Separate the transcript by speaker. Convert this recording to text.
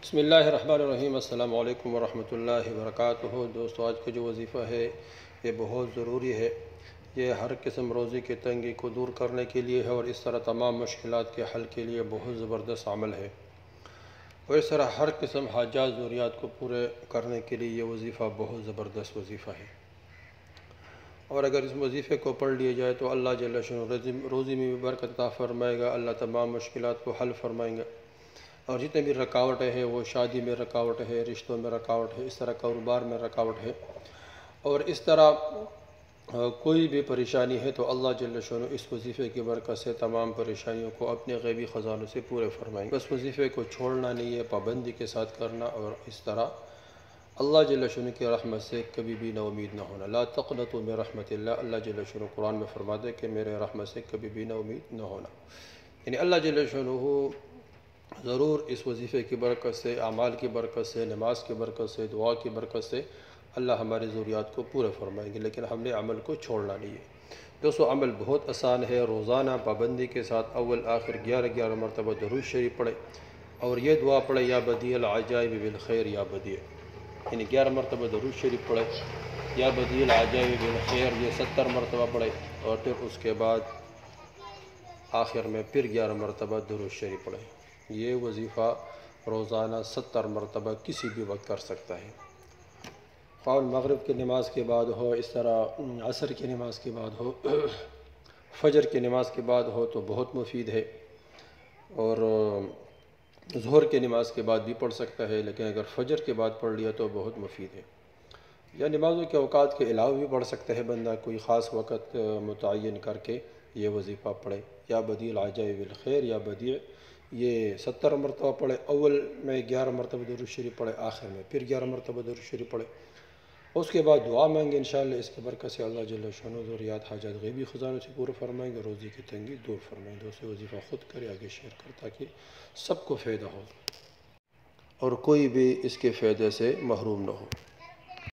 Speaker 1: بسم اللہ الرحمن الرحیم۔ السلام علیکم ورحمۃ اللہ وبرکاتہ۔ دوستو، آج کا جو وظیفہ ہے یہ بہت ضروری ہے۔ یہ ہر قسم روزی کی تنگی کو دور کرنے کے لیے ہے اور اس طرح تمام مشکلات کے حل کے لیے بہت زبردست عمل ہے، اور اس طرح ہر قسم حاجات ضروریات کو پورے کرنے کے لیے یہ وظیفہ بہت زبردست وظیفہ ہے۔ اور اگر اس وظیفے کو پڑھ لیا جائے تو اللہ جل شانہ روزی میں بھی برکت عطا فرمائے گا، اللہ تمام مشکلات کو حل فرمائیں گا، اور جتنے بھی رکاوٹیں ہیں، وہ شادی میں رکاوٹ ہے، رشتوں میں رکاوٹ ہے، اس طرح کاروبار میں رکاوٹ ہے، اور اس طرح کوئی بھی پریشانی ہے تو اللہ جل شانہ اس وظیفے کی برکت سے تمام پریشانیوں کو اپنے غیبی خزانوں سے پورے فرمائیں گے۔ بس وظیفے کو چھوڑنا نہیں ہے، پابندی کے ساتھ کرنا، اور اس طرح اللہ جل شانہ کی رحمت سے کبھی بھی نا امید نہ ہونا۔ لا تقنطوا من رحمت اللہ، اللہ جل شانہ قرآن میں فرماتے ہیں کہ میرے رحمت سے کبھی بھی نا امید نہ ہونا، یعنی اللہ جل شانہ ضرور اس وظیفے کی برکت سے، اعمال کی برکت سے، نماز کی برکت سے، دعا کی برکت سے اللہ ہماری ضروریات کو پورے فرمائیں گے، لیکن ہم نے عمل کو چھوڑنا نہیں ہے۔ دوستو، عمل بہت آسان ہے۔ روزانہ پابندی کے ساتھ اول آخر 11 مرتبہ درود شریف پڑھے، اور یہ دعا پڑھے، یا بدیع العجائب بالخیر یا بدیع، یعنی 11 مرتبہ درود شریف پڑھے، یا بدیع العجائب بالخیر یہ 70 مرتبہ پڑھے، اور پھر اس کے بعد آخر میں پھر 11 مرتبہ درود شریف پڑھے۔ یہ وظیفہ روزانہ 70 مرتبہ کسی بھی وقت کر سکتا ہے، خواہ مغرب کی نماز کے بعد ہو، اس طرح عصر کی نماز کے بعد ہو، فجر کی نماز کے بعد ہو تو بہت مفید ہے، اور ظہر کی نماز کے بعد بھی پڑھ سکتا ہے، لیکن اگر فجر کے بعد پڑھ لیا تو بہت مفید ہے۔ یا نمازوں کے اوقات کے علاوہ بھی پڑھ سکتا ہے بندہ، کوئی خاص وقت متعین کر کے یہ وظیفہ پڑھے، یا بدیع العجائب بالخیر یا بدیع، یہ 70 مرتبہ پڑھے، اول میں 11 مرتبہ درود شریف پڑھے، آخر میں پھر 11 مرتبہ درود شریف پڑھے، اس کے بعد دعا مانگے، انشاءاللہ اس کی برکت سے اللہ جل شانہ ضروریات حاجات غیبی خزانوں سے پورے فرمائیں گے، روزی کی تنگی دور فرمائیں گے۔ دوسرے وظیفہ خود کرے، آگے شیئر کر تاکہ سب کو فائدہ ہو اور کوئی بھی اس کے فائدے سے محروم نہ ہو۔